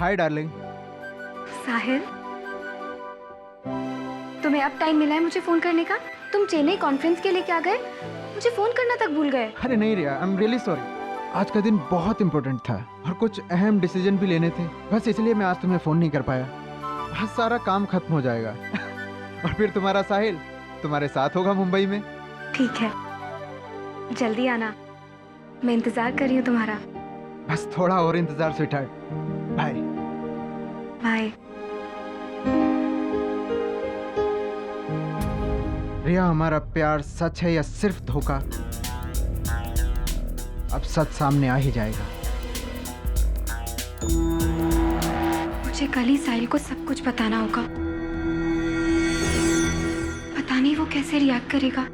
Hi darling. साहिल, तुम्हें अब time मिला है मुझे फोन करने का? तुम चेन्नई कॉन्फ्रेंस के लिए क्या गए, मुझे फोन करना तक भूल गए। अरे नहीं रिया, आई एम रियली सॉरी। आज का दिन बहुत इम्पोर्टेंट था और कुछ अहम डिसीजन भी लेने थे, बस इसलिए मैं आज तुम्हें फोन नहीं कर पाया। बस सारा काम खत्म हो जाएगा और फिर तुम्हारा साहिल तुम्हारे साथ होगा मुंबई में। ठीक है, जल्दी आना, मैं इंतजार कर रही हूँ तुम्हारा। बस थोड़ा और इंतजार स्वीटहार्ट। Bye bye. रिया, हमारा प्यार सच है या सिर्फ धोखा? अब सच सामने आ ही जाएगा। मुझे कल ही साहिल को सब कुछ बताना होगा। पता नहीं वो कैसे रिएक्ट करेगा।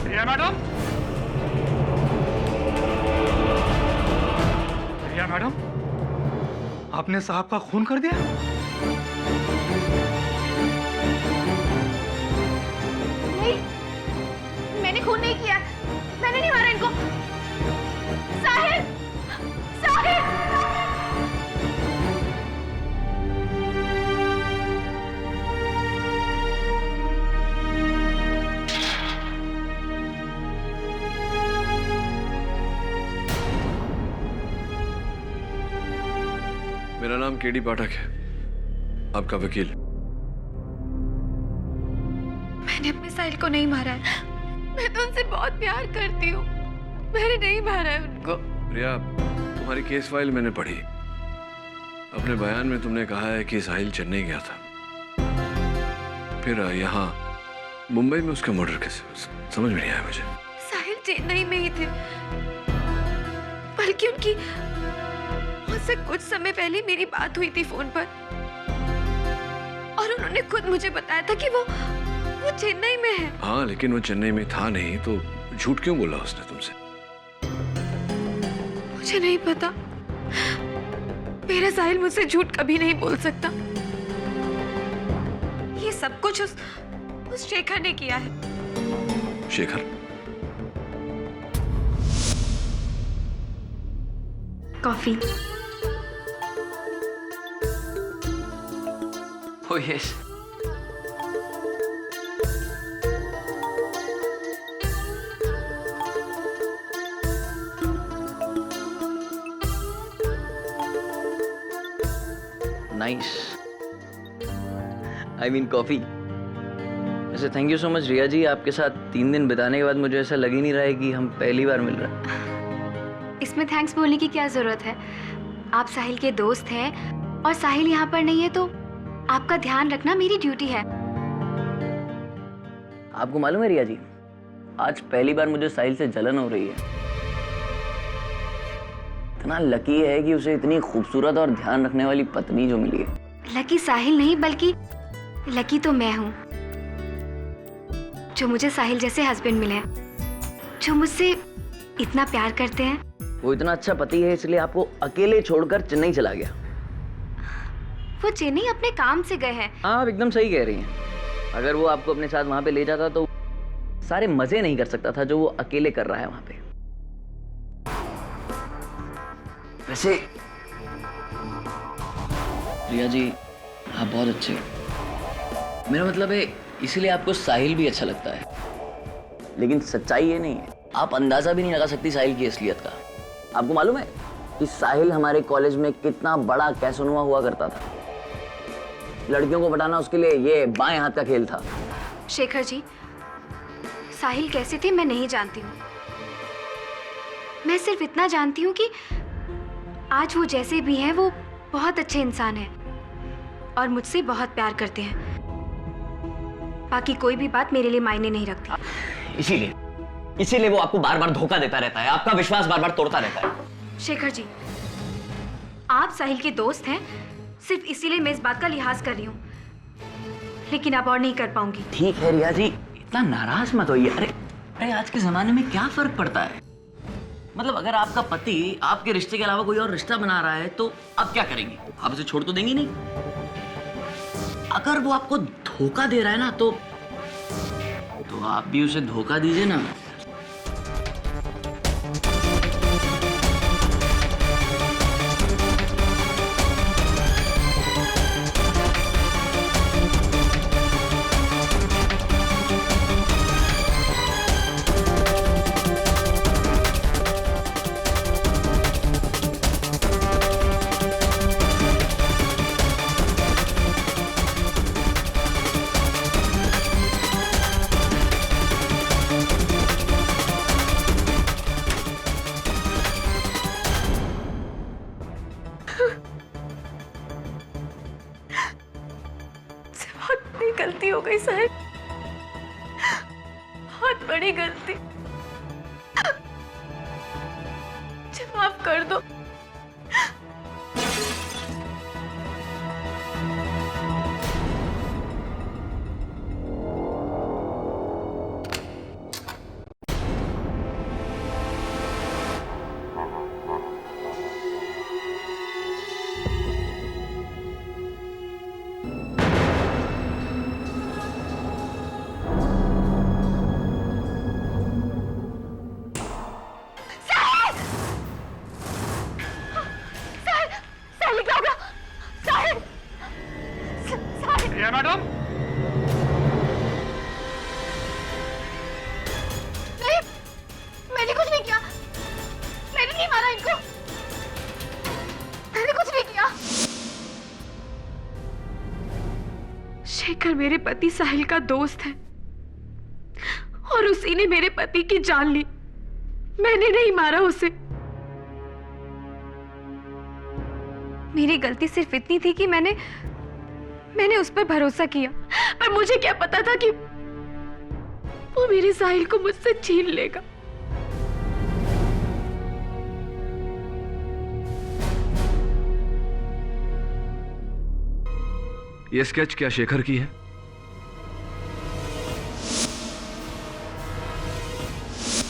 रिया मैडम, रिया मैडम, आपने साहब का खून कर दिया? नहीं, मैंने खून नहीं किया, मैंने नहीं मारा इनको। साहिल, साहिल! मेरा नाम केडी पाठक है, आपका वकील। मैंने अपने साहिल को नहीं मारा है, मैं तो उनसे बहुत प्यार करती हूँ, मैंने नहीं मारा है उनको। रिया, तुम्हारी केस फाइल मैंने पढ़ी। अपने बयान में तुमने कहा है कि साहिल चेन्नई गया था, फिर यहाँ मुंबई में उसका मर्डर कैसे? समझ में नहीं आया मुझे। साहिल चेन्नई में ही थे, बल्कि उनकी मुझसे कुछ समय पहले मेरी बात हुई थी फोन पर और उन्होंने खुद मुझे बताया था कि वो चेन्नई में है। हाँ, लेकिन वो चेन्नई में था नहीं तो झूठ क्यों बोला उसने तुमसे? मुझे नहीं पता, मेरा साहिल मुझसे झूठ कभी नहीं बोल सकता। ये सब कुछ उस शेखर ने किया है। Shekhar? Coffee. Oh yes. Nice. I mean coffee. वैसे थैंक यू सो मच रिया जी, आपके साथ 3 दिन बिताने के बाद मुझे ऐसा लग ही नहीं रहा है कि हम पहली बार मिल रहे हैं। इसमें थैंक्स बोलने की क्या जरूरत है? आप साहिल के दोस्त हैं और साहिल यहाँ पर नहीं है तो आपका ध्यान रखना मेरी ड्यूटी है। आपको मालूम है रिया जी, आज पहली बार मुझे साहिल से जलन हो रही है। इतना लकी है कि उसे इतनी खूबसूरत और ध्यान रखने वाली पत्नी जो मिली है। लकी साहिल नहीं, बल्कि लकी तो मैं हूँ जो मुझे साहिल जैसे हस्बैंड मिले, जो मुझसे इतना प्यार करते हैं। वो इतना अच्छा पति है इसलिए आपको अकेले छोड़कर चेन्नई चला गया। वो चेन्नई अपने काम से गए हैं। हाँ, आप एकदम सही कह रही हैं। अगर वो आपको अपने साथ वहां पे ले जाता तो सारे मजे नहीं कर सकता था जो वो अकेले कर रहा है वहां पे। वैसे रिया जी, आप बहुत अच्छे हो। मेरा मतलब है इसीलिए आपको साहिल भी अच्छा लगता है। लेकिन सच्चाई ये नहीं है, आप अंदाजा भी नहीं लगा सकती साहिल की असलियत का। आपको मालूम है कि साहिल हमारे कॉलेज में कितना बड़ा कैसोनुआ हुआ करता था। लड़कियों को पटाना उसके लिए ये बाएं हाथ का खेल था। शेखर जी, साहिल कैसे थे मैं नहीं जानती हूँ। मैं सिर्फ इतना जानती हूँ कि आज वो जैसे भी हैं वो बहुत अच्छे इंसान हैं और मुझसे बहुत प्यार करते हैं। बाकी कोई भी बात मेरे लिए मायने नहीं रखती। इसीलिए वो आपको बार बार धोखा देता रहता है, आपका विश्वास बार बार तोड़ता रहता है। शेखर जी, आप साहिल के दोस्त हैं, सिर्फ इसीलिए मैं इस बात का लिहाज कर रही हूँ, लेकिन अब और नहीं कर पाऊंगी। ठीक है रिया जी, इतना नाराज मत होइए। अरे आज के जमाने में क्या फर्क पड़ता है? मतलब अगर आपका पति आपके रिश्ते के अलावा कोई और रिश्ता बना रहा है तो आप क्या करेंगे? आप उसे छोड़ तो देंगे नहीं। अगर वो आपको धोखा दे रहा है ना तो आप भी उसे धोखा दीजिए ना। बहुत बड़ी गलती हो गई साहिल, बहुत बड़ी गलती। मुझे माफ कर दो। मैडम, नहीं, मैंने कुछ नहीं किया। मैंने नहीं मारा इनको। मैंने कुछ नहीं किया। शेखर मेरे पति साहिल का दोस्त है और उसी ने मेरे पति की जान ली। मैंने नहीं मारा उसे। मेरी गलती सिर्फ इतनी थी कि मैंने उस पर भरोसा किया, पर मुझे क्या पता था कि वो मेरे साहिल को मुझसे छीन लेगा। ये स्केच क्या शेखर की है?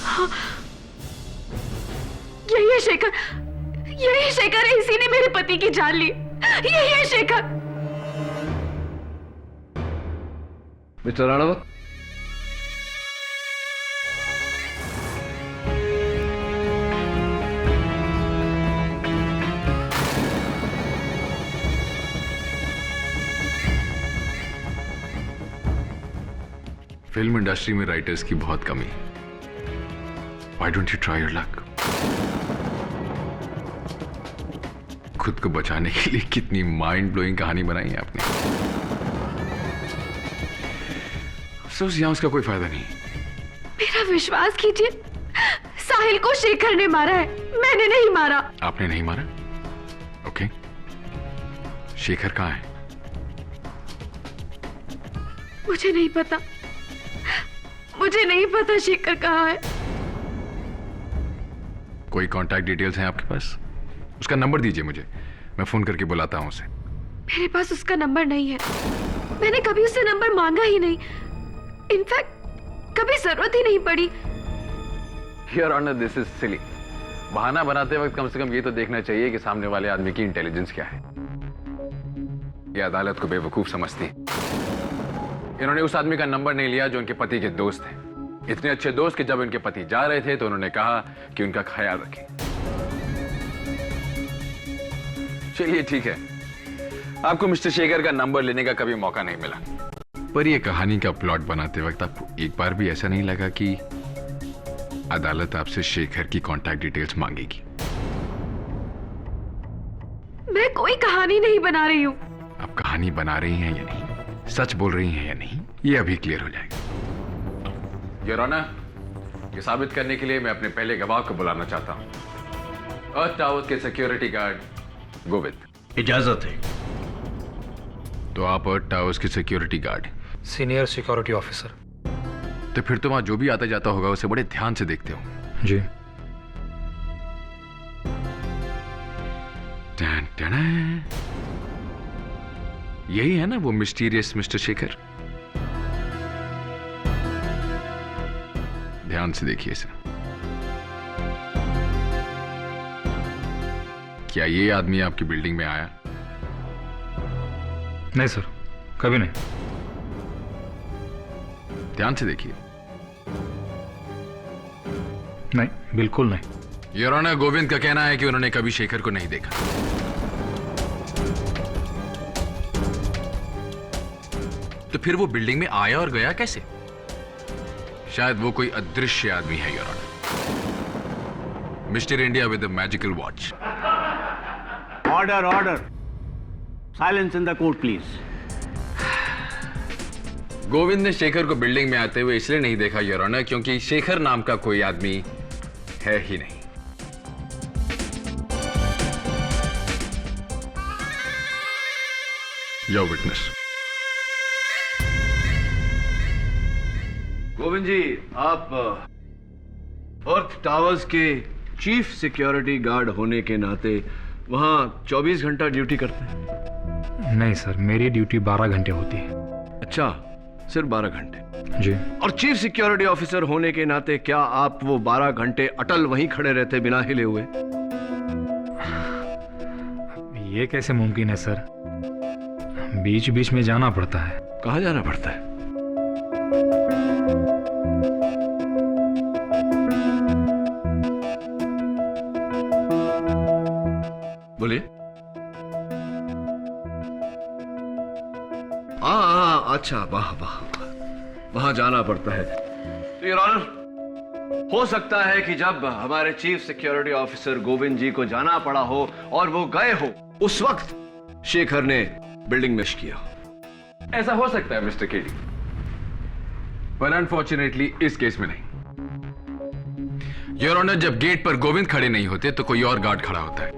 हाँ, यही है शेखर। यही शेखर है। इसी ने मेरे पति की जान ली। यही है Shekhar. Mister Ranawat, film industry में राइटर्स की बहुत कमी है। Why don't you try your luck? खुद को बचाने के लिए कितनी माइंड ब्लोइंग कहानी बनाई है आपने। अफसोस यहाँ उसका कोई फायदा नहीं। मेरा विश्वास कीजिए, साहिल को शेखर ने मारा है, मैंने नहीं मारा। आपने नहीं मारा? ओके। शेखर कहाँ है? मुझे नहीं पता। मुझे नहीं पता शेखर कहाँ है। कोई कांटेक्ट डिटेल्स हैं आपके पास? उसका नंबर दीजिए मुझे, मैं फोन करके बुलाता हूँ उसे। मेरे पास उसका नंबर नहीं है। मैंने कभी उससे नंबर मांगा ही नहीं। इनफैक्ट कभी जरूरत ही नहीं पड़ी। Your Honor, this is silly. बहाना बनाते वक्त कम से कम ये तो देखना चाहिए कि सामने वाले आदमी की इंटेलिजेंस क्या है। ये अदालत को बेवकूफ समझती है। इन्होंने उस आदमी का नंबर नहीं लिया जो उनके पति के दोस्त हैं। इतने अच्छे दोस्त कि जब उनके पति जा रहे थे तो उन्होंने कहा कि उनका ख्याल रखें। चलिए ठीक है, आपको मिस्टर शेखर का नंबर लेने का कभी मौका नहीं मिला, पर यह कहानी का प्लॉट बनाते वक्त आपको एक बार भी ऐसा नहीं लगा कि अदालत आपसे शेखर की कांटेक्ट डिटेल्स मांगेगी? मैं कोई कहानी नहीं बना रही हूँ। आप कहानी बना रही हैं या नहीं, सच बोल रही हैं या नहीं, ये अभी क्लियर हो जाएगा। योर ऑनर, ये साबित करने के लिए मैं अपने पहले गवाह को बुलाना चाहता हूँ। अर्थ टावर के सिक्योरिटी गार्ड गोविंद। इजाजत है। तो आप अर्थ टावर्स के security guard? Senior security officer. तो फिर तो वहां जो भी आता जाता होगा उसे बड़े ध्यान से देखते हो। जी। टन टन। यही है ना वो मिस्टीरियस मिस्टर शेखर? ध्यान से देखिए इसे। क्या ये आदमी आपकी बिल्डिंग में आया? नहीं सर, कभी नहीं। ध्यान से देखिए। नहीं, बिल्कुल नहीं। योर ऑनर, गोविंद का कहना है कि उन्होंने कभी शेखर को नहीं देखा। तो फिर वो बिल्डिंग में आया और गया कैसे? शायद वो कोई अदृश्य आदमी है, your honour. Mister India with the magical watch. Order, order. Silence in the court, please. Govind ने शेखर को बिल्डिंग में आते हुए इसलिए नहीं देखा, योर ऑनर, क्योंकि शेखर नाम का कोई आदमी है ही नहीं। Your witness. गोविंद जी, आप अर्थ टावर्स के चीफ सिक्योरिटी गार्ड होने के नाते वहां 24 घंटा ड्यूटी करते हैं? नहीं सर, मेरी ड्यूटी 12 घंटे होती है। अच्छा, सिर्फ 12 घंटे? जी। और चीफ सिक्योरिटी ऑफिसर होने के नाते क्या आप वो 12 घंटे अटल वहीं खड़े रहते बिना हिले हुए? ये कैसे मुमकिन है सर? बीच बीच में जाना पड़ता है। कहाँ जाना पड़ता है? बोलिए। अच्छा, वाह वाह, वहां जाना पड़ता है। तो योर ऑनर, हो सकता है कि जब हमारे चीफ सिक्योरिटी ऑफिसर गोविंद जी को जाना पड़ा हो और वो गए हो, उस वक्त शेखर ने बिल्डिंग में किया हो। ऐसा हो सकता है मिस्टर केडी, पर अनफॉर्चुनेटली इस केस में नहीं। योर ऑनर, जब गेट पर गोविंद खड़े नहीं होते तो कोई और गार्ड खड़ा होता है,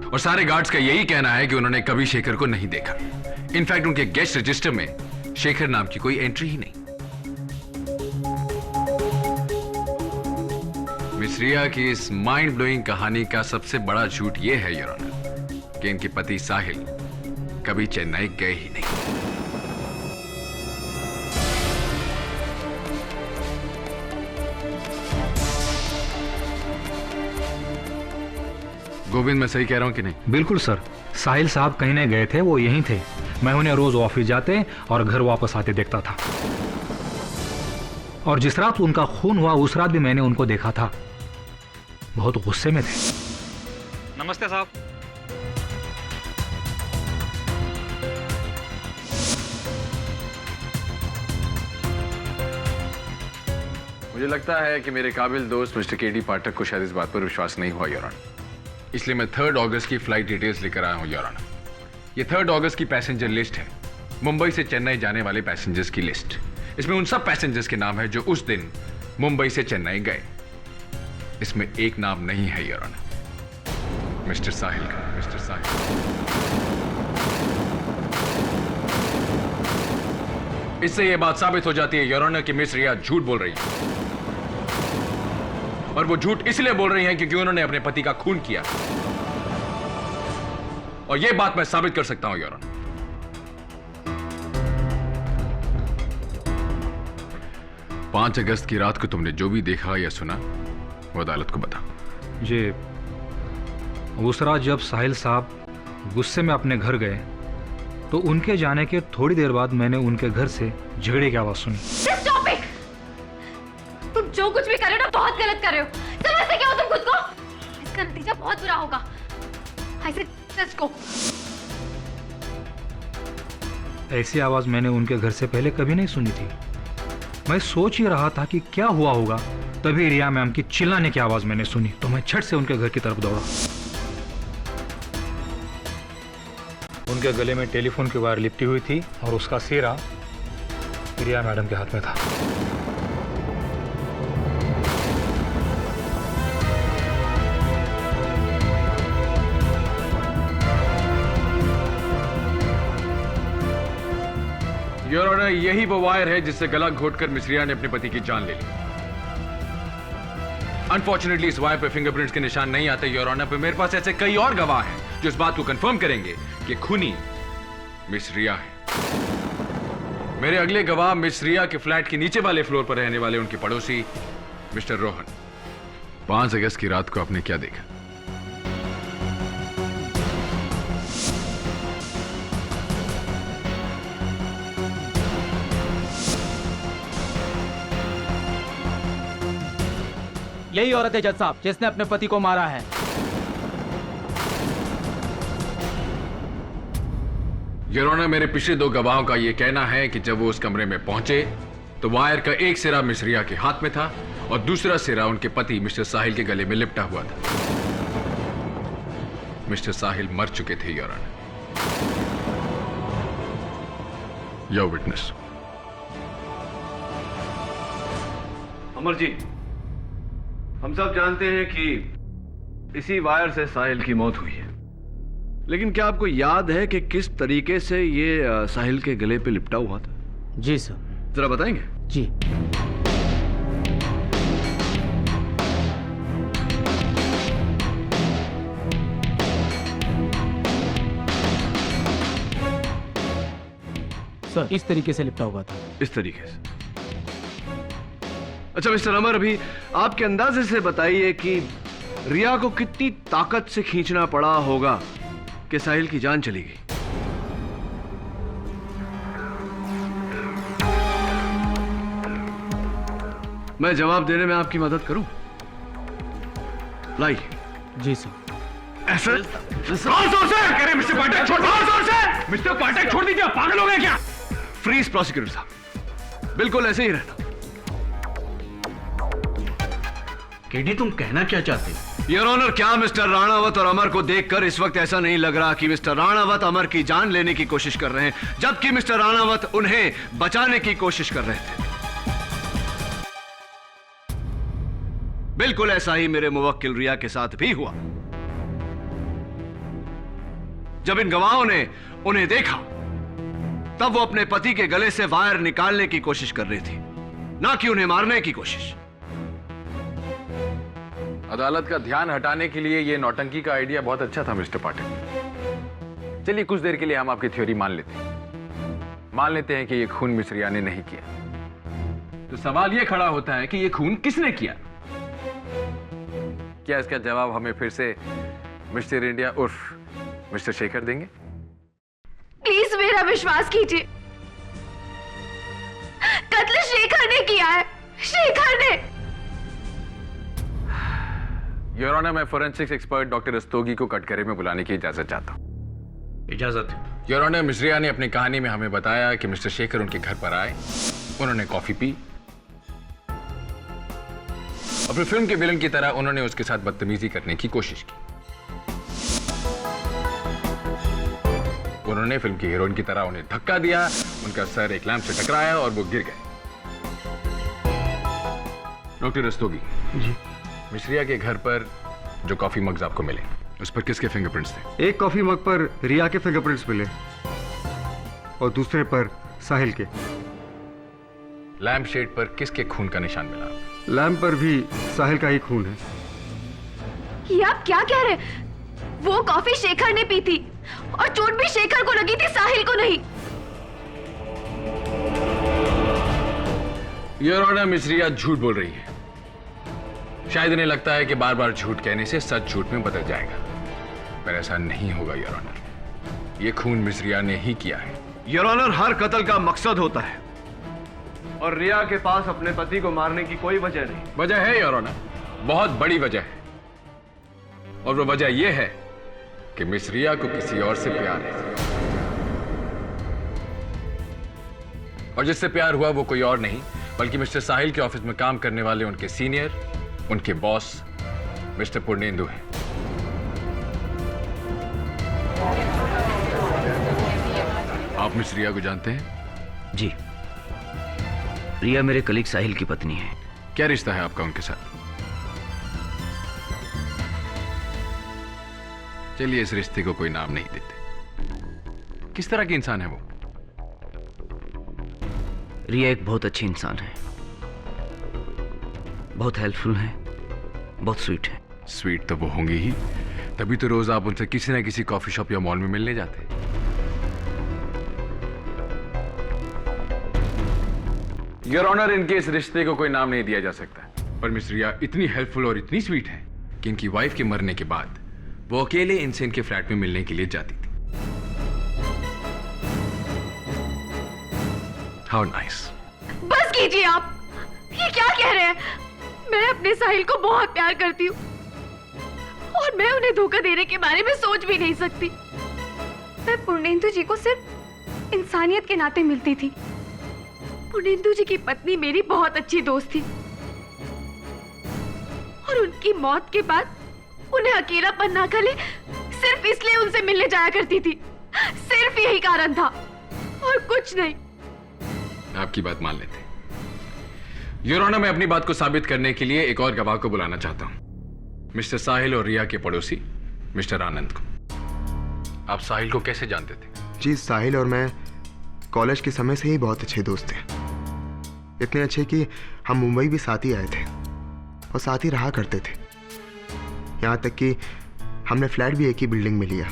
और सारे गार्ड्स का यही कहना है कि उन्होंने कभी शेखर को नहीं देखा। इनफैक्ट उनके गेस्ट रजिस्टर में शेखर नाम की कोई एंट्री ही नहीं। मिस रिया की इस माइंड ब्लोइंग कहानी का सबसे बड़ा झूठ यह है, योर ऑनर, कि इनके पति साहिल कभी चेन्नई गए ही नहीं। गोविंद, मैं सही कह रहा हूं कि नहीं? बिल्कुल सर, साहिल साहब कहीं नहीं गए थे, वो यहीं थे। मैं उन्हें रोज ऑफिस जाते और घर वापस आते देखता था, और जिस रात उनका खून हुआ उस रात भी मैंने उनको देखा था। बहुत गुस्से में थे। नमस्ते साहब। मुझे लगता है कि मेरे काबिल दोस्त मिस्टर केडी पाठक को शायद इस बात पर विश्वास नहीं हुआ, योर ऑनर। इसलिए मैं 3 अगस्त की फ्लाइट डिटेल्स लेकर आया हूं, योर ऑनर। ये 3 अगस्त की पैसेंजर लिस्ट है, मुंबई से चेन्नई जाने वाले पैसेंजर्स की लिस्ट। इसमें उन सब पैसेंजर्स के नाम है जो उस दिन मुंबई से चेन्नई गए। इसमें एक नाम नहीं है, योर ऑनर, मिस्टर साहिल का। मिस्टर साहिल। इससे यह बात साबित हो जाती है, योर ऑनर, कि मिस रिया झूठ बोल रही है, और वो झूठ इसलिए बोल रही हैं क्योंकि उन्होंने अपने पति का खून किया, और यह बात मैं साबित कर सकता हूं, योर ऑनर। 5 अगस्त की रात को तुमने जो भी देखा या सुना वो अदालत को बता। जी, उस रात जब साहिल साहब गुस्से में अपने घर गए तो उनके जाने के थोड़ी देर बाद मैंने उनके घर से झगड़े की आवाज सुनी। Stop it! तुम जो कुछ भी कर रहे हो ना, बहुत गलत कर रहे हो। समझते क्या हो तुम खुद को? इसका नतीजा बहुत बुरा होगा। I said, let's go. ऐसी आवाज मैंने उनके घर से पहले कभी नहीं सुनी थी। मैं सोच ही रहा था कि क्या हुआ होगा, तभी रिया मैम की चिल्लाने की आवाज मैंने सुनी, तो मैं झट से उनके घर की तरफ दौड़ा। उनके गले में टेलीफोन की वायर लिपटी हुई थी और उसका सिरा रिया मैडम के हाथ में था। योर ऑनर, यही वो वायर है जिससे गला घोटकर मिस रिया ने अपने पति की जान ले ली। अनफॉर्चुनेटली इस वायर पे फिंगरप्रिंट्स के निशान नहीं आते, योर ऑनर, पर मेरे पास ऐसे कई और गवाह हैं जो इस बात को कंफर्म करेंगे कि खूनी मिस रिया है। मेरे अगले गवाह मिस रिया के फ्लैट के नीचे वाले फ्लोर पर रहने वाले उनके पड़ोसी मिस्टर रोहन। 5 अगस्त की रात को आपने क्या देखा? यही औरत है जज साहब जिसने अपने पति को मारा है। योर ऑनर, मेरे पिछले 2 गवाहों का यह कहना है कि जब वो उस कमरे में पहुंचे तो वायर का एक सिरा मिस रिया के हाथ में था और दूसरा सिरा उनके पति मिस्टर साहिल के गले में लिपटा हुआ था। मिस्टर साहिल मर चुके थे your honour. Your witness. Amar ji, हम सब जानते हैं कि इसी वायर से साहिल की मौत हुई है, लेकिन क्या आपको याद है कि किस तरीके से ये साहिल के गले पे लिपटा हुआ था? जी सर। जरा बताएंगे? जी। सर, इस तरीके से लिपटा हुआ था। इस तरीके से? अच्छा मिस्टर अमर, अभी आपके अंदाजे से बताइए कि रिया को कितनी ताकत से खींचना पड़ा होगा कि साहिल की जान चली गई। मैं जवाब देने में आपकी मदद करूं? लाइए। जी सर। ऐसे मिस्टर पाठक छोड़ मिस्टर पाठक छोड़ दीजिए, पागल हो गए क्या? फ्रीज प्रोसिक्यूटर साहब, बिल्कुल ऐसे ही रहना। केडी, तुम कहना क्या चाहते हो? योर ऑनर, क्या मिस्टर राणावत और अमर को देखकर इस वक्त ऐसा नहीं लग रहा कि मिस्टर राणावत अमर की जान लेने की कोशिश कर रहे हैं, जबकि मिस्टर राणावत उन्हें बचाने की कोशिश कर रहे थे? बिल्कुल ऐसा ही मेरे मुवक्किल रिया के साथ भी हुआ। जब इन गवाहों ने उन्हें देखा तब वो अपने पति के गले से वायर निकालने की कोशिश कर रही थी, ना कि उन्हें मारने की कोशिश। अदालत का ध्यान हटाने के लिए यह नौटंकी का आइडिया बहुत अच्छा था मिस्टर पाठक। चलिए कुछ देर के लिए हम आपकी थ्योरी मान लेते हैं कि यह खून मिस रिया ने नहीं किया। तो सवाल यह खड़ा होता है कि यह खून किसने किया? क्या इसका जवाब हमें फिर से मिस्टर इंडिया उर्फ मिस्टर शेखर देंगे? प्लीज मेरा विश्वास कीजिए, कत्ल शेखर ने किया है, शेखर ने। योर ऑनर, मैं फोरेंसिक्स एक्सपर्ट डॉक्टर रस्तोगी को कटघरे में बुलाने की इजाजत चाहता हूं। इजाजत। योर ऑनर, मिस रिया ने अपनी कहानी में हमें बताया कि मिस्टर शेखर उनके घर पर आए, उन्होंने कॉफी पी, अपनी फिल्म के विलन की तरह उन्होंने उसके साथ बदतमीजी करने की कोशिश की। उन्होंने फिल्म की हीरोइन की तरह उन्हें धक्का दिया, उनका सर एक लैंप से टकराया और वो गिर गए। डॉक्टर रस्तोगी जी, मिस रिया के घर पर जो कॉफी मग्स आपको मिले उस पर किसके फिंगरप्रिंट्स थे? एक कॉफी मग पर रिया के फिंगरप्रिंट्स मिले और दूसरे पर साहिल के। लैंप शेड पर किसके खून का निशान मिला? लैंप पर भी साहिल का ही खून है। ये आप क्या कह रहे हैं? वो कॉफी शेखर ने पी थी और चोट भी शेखर को लगी थी, साहिल को नहीं। योर ऑनर, मिस रिया झूठ बोल रही है। शायद इन्हें लगता है कि बार बार झूठ कहने से सच झूठ में बदल जाएगा, पर ऐसा नहीं होगा योर ऑनर। ये खून मिस रिया ने ही किया है। योर ऑनर, हर कत्ल का मकसद होता है और रिया के पास अपने पति को मारने की कोई वजह नहीं। वजह है योर ऑनर, बहुत बड़ी वजह है, और वो वजह यह है कि मिस रिया को किसी और से प्यार है, और जिससे प्यार हुआ वो कोई और नहीं बल्कि मिस्टर साहिल के ऑफिस में काम करने वाले उनके सीनियर, उनके बॉस मिस्टर पूर्णेंदु हैं। आप मिस रिया को जानते हैं? जी, रिया मेरे कलीग साहिल की पत्नी है। क्या रिश्ता है आपका उनके साथ? चलिए इस रिश्ते को कोई नाम नहीं देते। किस तरह की इंसान है वो? रिया एक बहुत अच्छी इंसान है, बहुत हेल्पफुल है, बहुत स्वीट है। स्वीट तो वो होंगी ही, तभी तो रोज आप उनसे किसी ना किसी कॉफी शॉप या मॉल में मिलने जाते। योर ऑनर, इनके इस रिश्ते को कोई नाम नहीं दिया जा सकता, पर मिस रिया इतनी हेल्पफुल और इतनी स्वीट है कि इनकी वाइफ के मरने के बाद वो अकेले इनसे इनके फ्लैट में मिलने के लिए जाती थी। How nice. बस कीजिए आप, ये क्या कह रहे हैं? मैं अपने साहिल को बहुत प्यार करती हूँ और मैं उन्हें धोखा देने के बारे में सोच भी नहीं सकती। मैं पूर्णेंदु जी को सिर्फ इंसानियत के नाते मिलती थी। पूर्णेंदु जी की पत्नी मेरी बहुत अच्छी दोस्त थी और उनकी मौत के बाद उन्हें अकेलापन ना खले सिर्फ इसलिए उनसे मिलने जाया करती थी। सिर्फ यही कारण था और कुछ नहीं। आपकी बात मान लेते। योर ऑनर, मैं अपनी बात को साबित करने के लिए एक और गवाह को बुलाना चाहता हूं, मिस्टर साहिल और रिया के पड़ोसी मिस्टर आनंद को। आप साहिल को कैसे जानते थे? जी, साहिल और मैं कॉलेज के समय से ही बहुत अच्छे दोस्त थे। इतने अच्छे कि हम मुंबई भी साथ ही आए थे और साथ ही रहा करते थे। यहाँ तक कि हमने फ्लैट भी एक ही बिल्डिंग में लिया।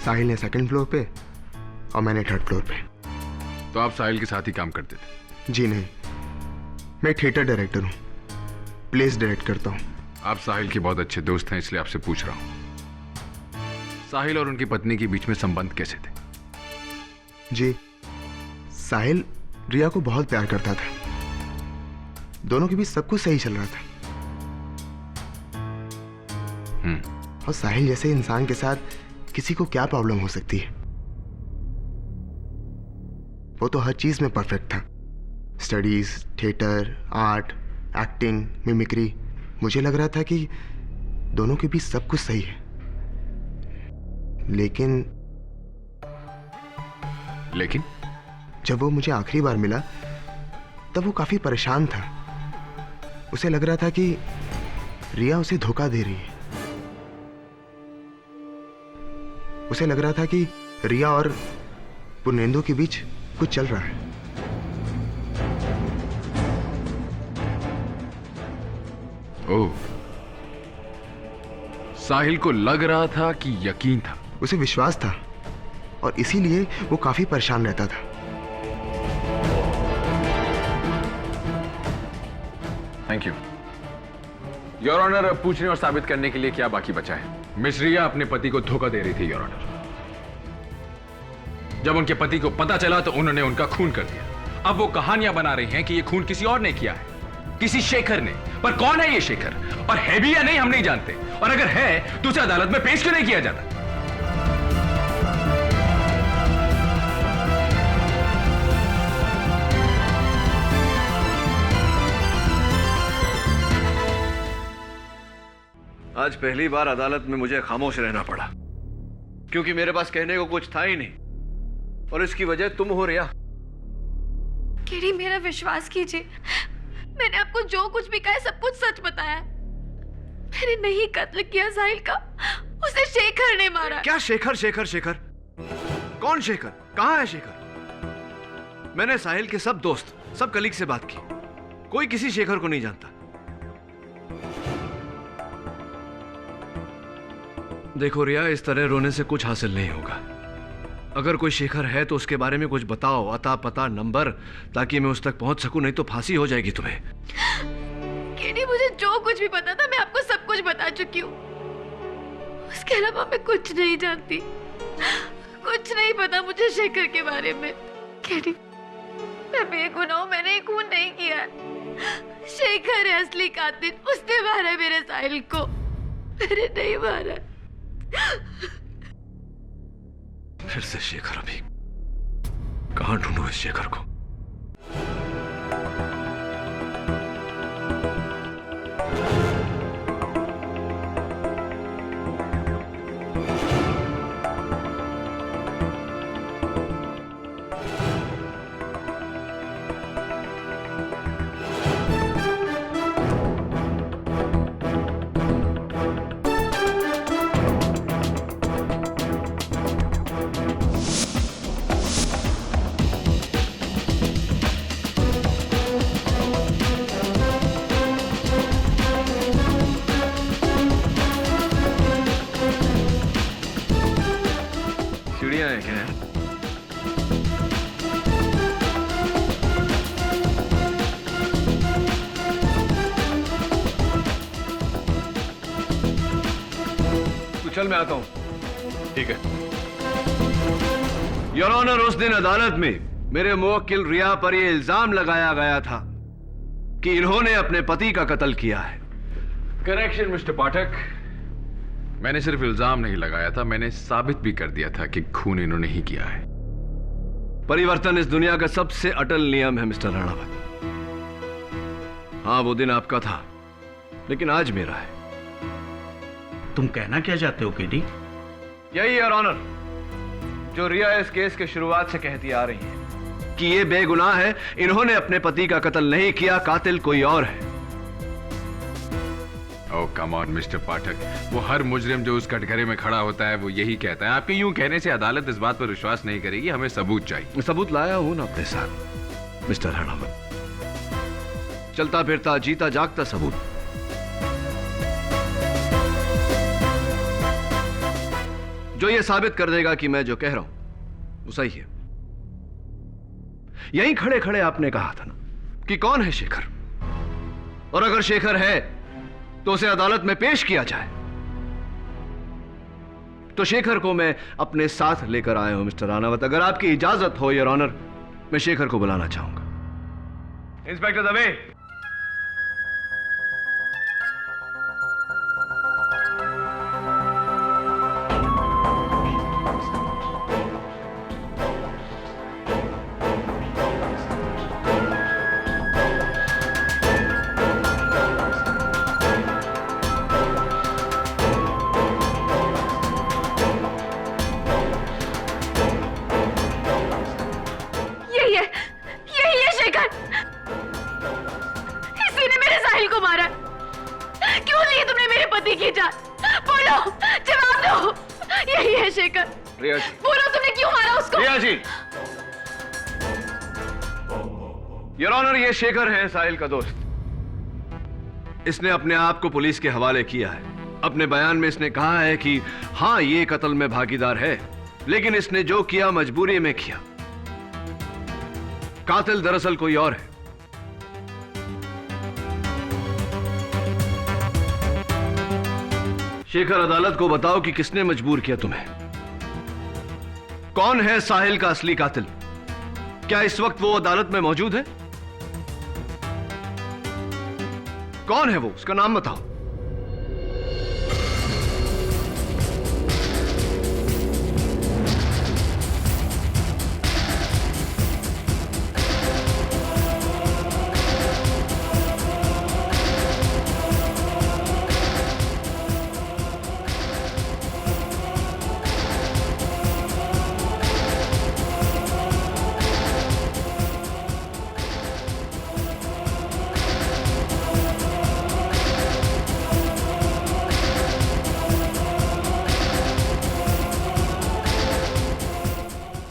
साहिल ने सेकंड फ्लोर पे और मैंने थर्ड फ्लोर पे। तो आप साहिल के साथ ही काम करते थे? जी नहीं, मैं थिएटर डायरेक्टर हूँ, प्लेस डायरेक्ट करता हूँ। आप साहिल के बहुत अच्छे दोस्त हैं, इसलिए आपसे पूछ रहा हूँ, साहिल और उनकी पत्नी के बीच में संबंध कैसे थे? जी, साहिल रिया को बहुत प्यार करता था। दोनों के बीच सब कुछ सही चल रहा था। और साहिल जैसे इंसान के साथ किसी को क्या प्रॉब्लम हो सकती है? वो तो हर चीज में परफेक्ट था। Studies, theatre, art, acting, mimicry. मुझे लग रहा था कि दोनों के बीच सब कुछ सही है। लेकिन जब वो मुझे आखिरी बार मिला तब वो काफी परेशान था। उसे लग रहा था कि रिया उसे धोखा दे रही है। उसे लग रहा था कि रिया और पूर्णेंदु के बीच कुछ चल रहा है। ओह, साहिल को लग रहा था कि यकीन था। उसे विश्वास था और इसीलिए वो काफी परेशान रहता था। Thank you your honour. अब पूछने और साबित करने के लिए क्या बाकी बचा है? मिस रिया अपने पति को धोखा दे रही थी योर ऑनर। जब उनके पति को पता चला तो उन्होंने उनका खून कर दिया। अब वो कहानियां बना रही हैं कि ये खून किसी और ने किया है, किसी शेखर ने। पर कौन है ये शेखर, और है भी या नहीं हम नहीं जानते। और अगर है तो उसे अदालत में पेश क्यों नहीं किया जाता? आज पहली बार अदालत में मुझे खामोश रहना पड़ा, क्योंकि मेरे पास कहने को कुछ था ही नहीं, और इसकी वजह तुम हो रिया। केडी, मेरा विश्वास कीजिए, मैंने आपको जो कुछ भी कहा है सब कुछ सच बताया। मैंने नहीं कत्ल किया साहिल का, उसे शेखर ने मारा। क्या शेखर? शेखर शेखर कौन शेखर? कहां है शेखर? मैंने साहिल के सब दोस्त, सब कलीग से बात की, कोई किसी शेखर को नहीं जानता। देखो रिया, इस तरह रोने से कुछ हासिल नहीं होगा। अगर कोई शेखर है तो उसके बारे में कुछ बताओ, अता पता, नंबर, ताकि मैं उस तक पहुंच सकूं, नहीं तो फांसी हो जाएगी तुम्हें। केडी, मुझे जो कुछ भी पता था मैं आपको सब कुछ बता चुकी हूँ। उसके अलावा मैं कुछ नहीं जानती, कुछ नहीं पता मुझे शेखर के बारे में। केडी, मैं बेगुनाह हूं, मैंने खून नहीं किया। शेखर है असली कातिल, उसने मारा मेरे साहिल को, मैंने नहीं मारा। फिर से शेखर, अभी कहां ढूंढूं इस शेखर को? चल मैं आता हूं। ठीक है। योर ऑनर, उस दिन अदालत में मेरे मुवक्किल रिया पर यह इल्जाम लगाया गया था कि इन्होंने अपने पति का कत्ल किया है। करेक्शन मिस्टर पाठक, मैंने सिर्फ इल्जाम नहीं लगाया था, मैंने साबित भी कर दिया था कि खून इन्होंने ही किया है। परिवर्तन इस दुनिया का सबसे अटल नियम है मिस्टर राणावत। हाँ, वो दिन आपका था, लेकिन आज मेरा है। तुम कहना क्या चाहते हो केडी? यही है ऑनर जो रिया इस केस के शुरुआत से कहती आ रही है कि ये बेगुनाह है, इन्होंने अपने पति का कत्ल नहीं किया, कातिल कोई और है। ओह कम ऑन मिस्टर पाठक, वो हर मुजरिम जो उस कटघरे में खड़ा होता है वो यही कहता है। आपके यूं कहने से अदालत इस बात पर विश्वास नहीं करेगी, हमें सबूत चाहिए। सबूत लाया हूं ना अपने साथ मिस्टर राणावत, चलता फिरता जीता जागता सबूत। जो ये साबित कर देगा कि मैं जो कह रहा हूं वो सही है। यहीं खड़े खड़े आपने कहा था ना कि कौन है शेखर, और अगर शेखर है तो उसे अदालत में पेश किया जाए। तो शेखर को मैं अपने साथ लेकर आया हूं मिस्टर राणावत। अगर आपकी इजाजत हो योर ऑनर, मैं शेखर को बुलाना चाहूंगा। इंस्पेक्टर दवे। यही है शेखर। इसी ने मेरे साहिल को मारा। क्यों ली तुमने मेरे पति की जान? बोलो, जवाब दो। यही है शेखर। रिया जी, बोलो तुमने क्यों मारा उसको? रिया जी, योर ऑनर, ये शेखर है साहिल का दोस्त। इसने अपने आप को पुलिस के हवाले किया है। अपने बयान में इसने कहा है कि हां, ये कत्ल में भागीदार है, लेकिन इसने जो किया मजबूरी में किया। कातिल दरअसल कोई और है। शेखर, अदालत को बताओ कि किसने मजबूर किया तुम्हें। कौन है साहिल का असली कातिल? क्या इस वक्त वो अदालत में मौजूद है? कौन है वो? उसका नाम बताओ।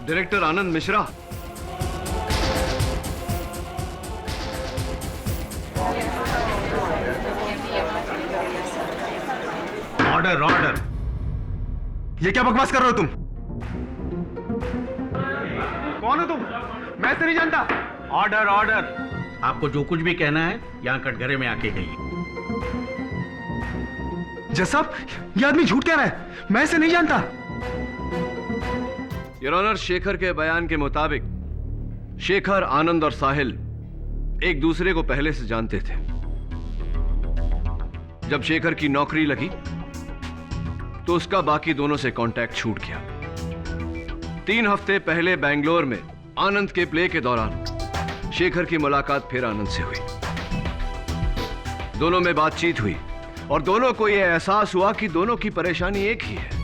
Director Anand Mishra. Order order. ये क्या बकवास कर रहे हो तुम? कौन हो तुम? मैं तो नहीं जानता। Order order. आपको जो कुछ भी कहना है यहां कटघरे में आके कहिए। जज साहब, ये आदमी झूठ कह रहा है, मैं इसे नहीं जानता। योर ऑनर, शेखर के बयान के मुताबिक शेखर, आनंद और साहिल एक दूसरे को पहले से जानते थे। जब शेखर की नौकरी लगी तो उसका बाकी दोनों से कांटेक्ट छूट गया। 3 हफ्ते पहले बेंगलोर में आनंद के प्ले के दौरान शेखर की मुलाकात फिर आनंद से हुई। दोनों में बातचीत हुई और दोनों को यह एहसास हुआ कि दोनों की परेशानी एक ही है,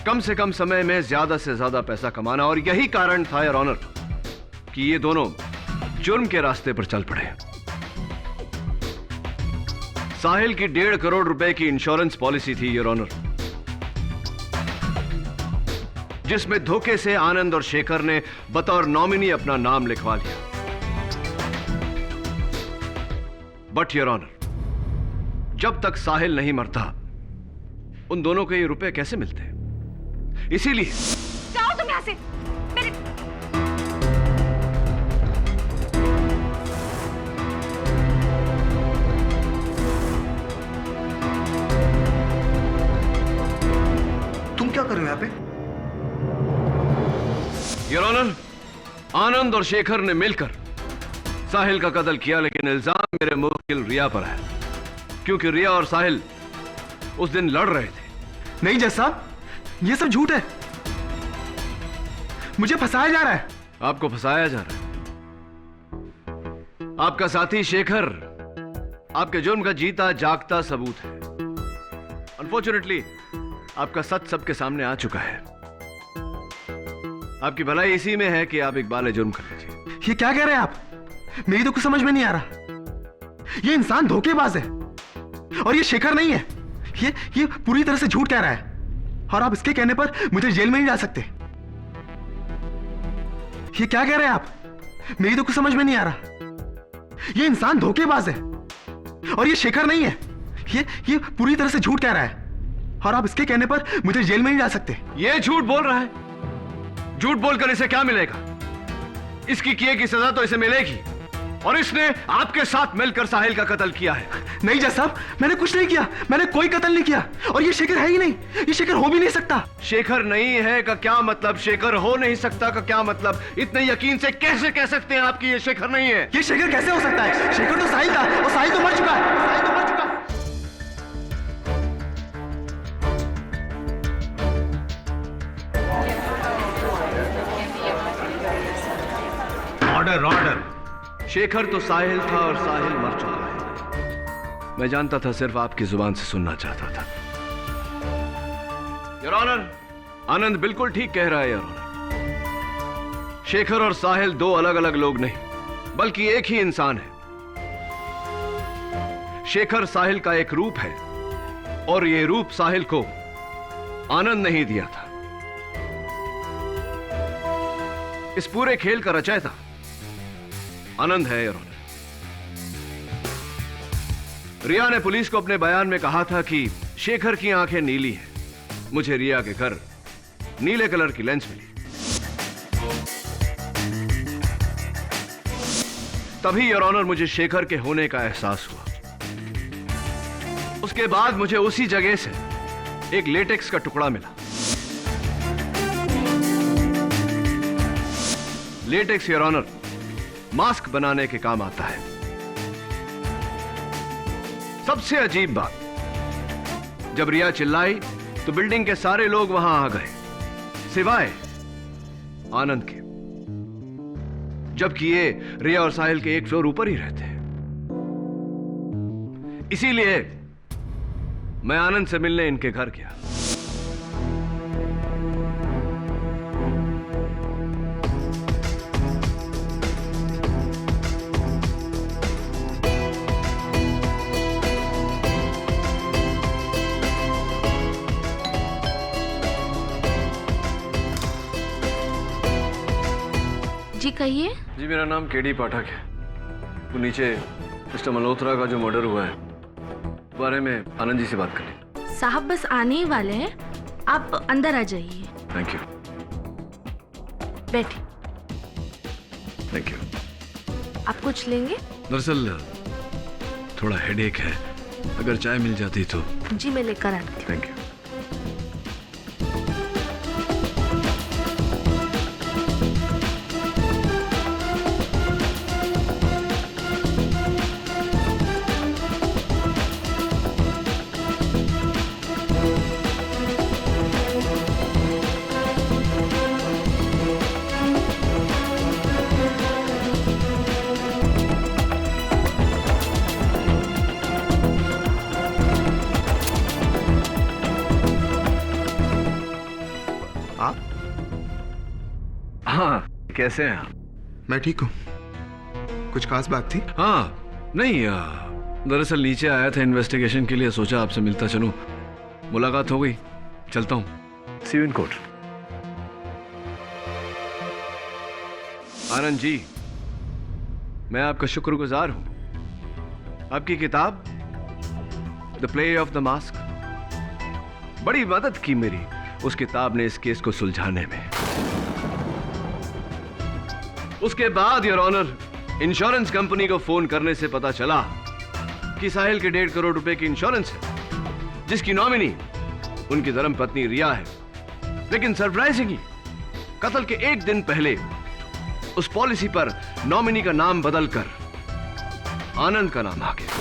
कम से कम समय में ज्यादा से ज्यादा पैसा कमाना। और यही कारण था योर ऑनर कि ये दोनों जुर्म के रास्ते पर चल पड़े। साहिल की 1.5 करोड़ रुपए की इंश्योरेंस पॉलिसी थी योर ऑनर, जिसमें धोखे से आनंद और शेखर ने बतौर नॉमिनी अपना नाम लिखवा लिया। बट योर ऑनर, जब तक साहिल नहीं मरता उन दोनों को ये रुपए कैसे मिलते? इसीलिए जाओ तुम यहां से। मेरे आनंद और शेखर ने मिलकर साहिल का कत्ल किया, लेकिन इल्जाम मेरे मुवक्किल रिया पर है, क्योंकि रिया और साहिल उस दिन लड़ रहे थे। नहीं जज साहब, ये सब झूठ है। मुझे फंसाया जा रहा है। आपको फंसाया जा रहा है? आपका साथी शेखर आपके जुर्म का जीता जागता सबूत है। अनफॉर्चुनेटली आपका सच सबके सामने आ चुका है। आपकी भलाई इसी में है कि आप इकबाल जुर्म कर लीजिए। ये क्या कह रहे हैं आप? मेरी तो कुछ समझ में नहीं आ रहा। ये इंसान धोखेबाज है और ये शेखर नहीं है। ये पूरी तरह से झूठ कह रहा है और आप इसके कहने पर मुझे जेल में नहीं जा सकते। ये क्या कह रहे हैं आप? मेरी तो कुछ समझ में नहीं आ रहा। ये इंसान धोखेबाज है और ये शेखर नहीं है। ये पूरी तरह से झूठ कह रहा है और आप इसके कहने पर मुझे जेल में नहीं जा सकते। ये झूठ बोल रहा है। झूठ बोलकर इसे क्या मिलेगा? इसकी किए की सजा तो इसे मिलेगी, और इसने आपके साथ मिलकर साहिल का कत्ल किया है। नहीं जज साहब, मैंने कुछ नहीं किया। मैंने कोई कत्ल नहीं किया और ये शेखर है ही नहीं। ये शेखर हो भी नहीं सकता। शेखर नहीं है का क्या मतलब? शेखर हो नहीं सकता का क्या मतलब? इतने यकीन से कैसे कह सकते हैं आप कि ये शेखर नहीं है? ये शेखर कैसे हो सकता है? शेखर तो साहिल था और साहिल तो मर चुका है। साहिल तो मर चुका है। Order order. शेखर तो साहिल था और साहिल मर चुका है। मैं जानता था, सिर्फ आपकी जुबान से सुनना चाहता था। योर ऑनर, आनंद बिल्कुल ठीक कह रहा है योर ऑनर। शेखर और साहिल दो अलग अलग लोग नहीं, बल्कि एक ही इंसान है। शेखर साहिल का एक रूप है और यह रूप साहिल को आनंद ने ही दिया था। इस पूरे खेल का रचयिता आनंद है योर ऑनर। रिया ने पुलिस को अपने बयान में कहा था कि शेखर की आंखें नीली हैं। मुझे रिया के घर नीले कलर की लेंस मिली। तभी योर ऑनर मुझे शेखर के होने का एहसास हुआ। उसके बाद मुझे उसी जगह से एक लेटेक्स का टुकड़ा मिला। लेटेक्स योर ऑनर मास्क बनाने के काम आता है। सबसे अजीब बात, जब रिया चिल्लाई तो बिल्डिंग के सारे लोग वहां आ गए, सिवाय आनंद के, जबकि ये रिया और साहिल के एक फ्लोर ऊपर ही रहते हैं। इसीलिए मैं आनंद से मिलने इनके घर गया। जी कहिए। जी मेरा नाम केडी पाठक है। वो नीचे मिस्टर मल्होत्रा का जो मर्डर हुआ है बारे में आनंद जी से बात करनी। साहब बस आने ही वाले हैं, आप अंदर आ जाइए। Thank you. बैठिए। Thank you. आप कुछ लेंगे? दरअसल थोड़ा हेडेक है, अगर चाय मिल जाती तो। जी मैं लेकर आती हूँ। Thank you. हाँ, कैसे हैं आप? मैं ठीक हूँ। कुछ खास बात थी? हाँ, नहीं, दरअसल नीचे आया था इन्वेस्टिगेशन के लिए, सोचा आपसे मिलता चलूं। मुलाकात हो गई, चलता हूं। सी you in court. Anand ji, मैं आपका शुक्रगुजार हूं। आपकी किताब the play of the mask बड़ी मदद की मेरी। उस किताब ने इस केस को सुलझाने में। उसके बाद योर ऑनर इंश्योरेंस कंपनी को फोन करने से पता चला कि साहिल के 1.5 करोड़ रुपए की इंश्योरेंस है, जिसकी नॉमिनी उनकी धर्मपत्नी रिया है। लेकिन सरप्राइजिंगली कत्ल के एक दिन पहले उस पॉलिसी पर नॉमिनी का नाम बदलकर आनंद का नाम आ गया।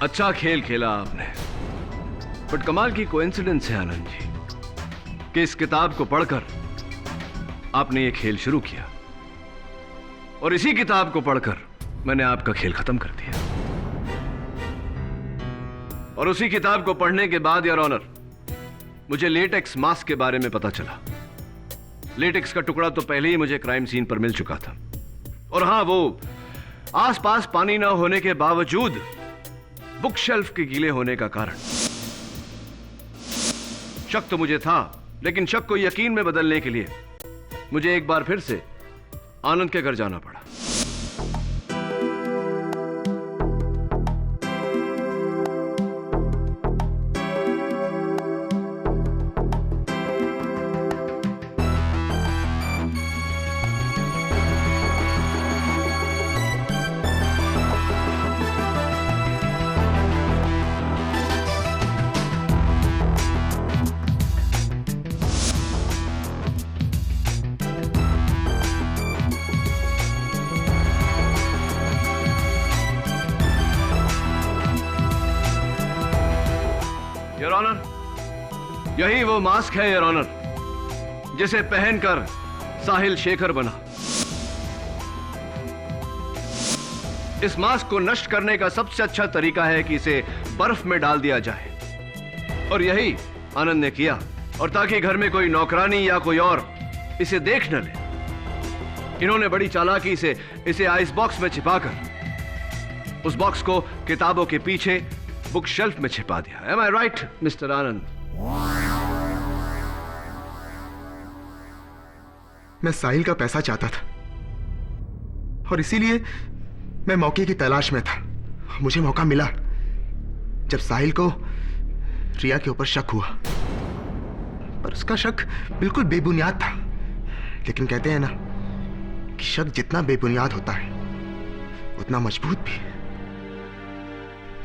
अच्छा खेल खेला आपने, बट कमाल की कोइंसिडेंस है आनंद जी कि इस किताब को पढ़कर आपने ये खेल शुरू किया और इसी किताब को पढ़कर मैंने आपका खेल खत्म कर दिया। और उसी किताब को पढ़ने के बाद योर ऑनर मुझे लेटेक्स मास्क के बारे में पता चला। लेटेक्स का टुकड़ा तो पहले ही मुझे क्राइम सीन पर मिल चुका था, और हां, वो आसपास पानी ना होने के बावजूद बुक शेल्फ के गीले होने का कारण। शक तो मुझे था, लेकिन शक को यकीन में बदलने के लिए मुझे एक बार फिर से आनंद के घर जाना पड़ा। योर ऑनर, यही वो मास्क है योर ऑनर, जिसे पहनकर साहिल शेखर बना। इस मास्क को नष्ट करने का सबसे अच्छा तरीका है कि इसे बर्फ में डाल दिया जाए, और यही आनंद ने किया। और ताकि घर में कोई नौकरानी या कोई और इसे देख न ले, इन्होंने बड़ी चालाकी से इसे आइस बॉक्स में छिपाकर उस बॉक्स को किताबों के पीछे बुक शेल्फ में छिपा दिया। Am I right, मिस्टर आनंद? मैं साहिल का पैसा चाहता था और इसीलिए मैं मौके की तलाश में था। मुझे मौका मिला जब साहिल को रिया के ऊपर शक हुआ, पर उसका शक बिल्कुल बेबुनियाद था। लेकिन कहते हैं ना कि शक जितना बेबुनियाद होता है उतना मजबूत भी।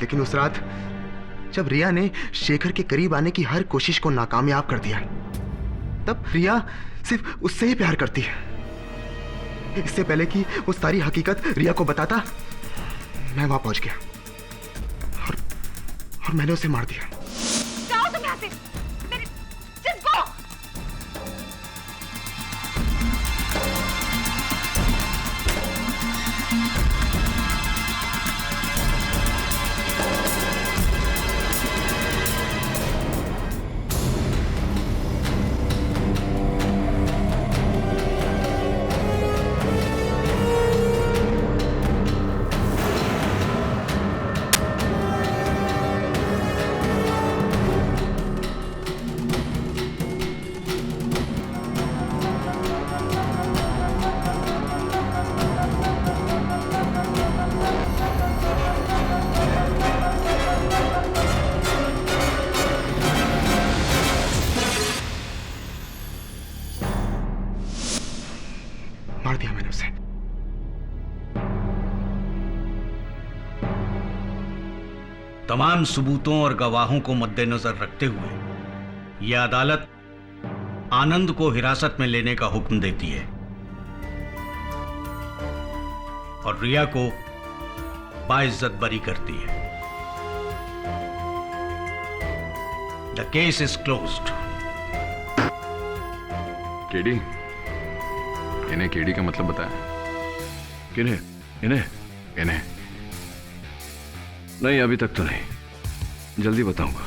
लेकिन उस रात जब रिया ने शेखर के करीब आने की हर कोशिश को नाकामयाब कर दिया, तब रिया सिर्फ उससे ही प्यार करती है। इससे पहले कि वो सारी हकीकत रिया को बताता, मैं वहां पहुंच गया और मैंने उसे मार दिया। जाओ तुम यहाँ से, just go! मार दिया मैंने उसे। तमाम सबूतों और गवाहों को मद्देनजर रखते हुए यह अदालत आनंद को हिरासत में लेने का हुक्म देती है और रिया को बाइज्जत बरी करती है। The case is closed. KD, इन्हें केडी का मतलब बताया? किन्हें? इन्हें? इन्हें नहीं, अभी तक तो नहीं, जल्दी बताऊंगा।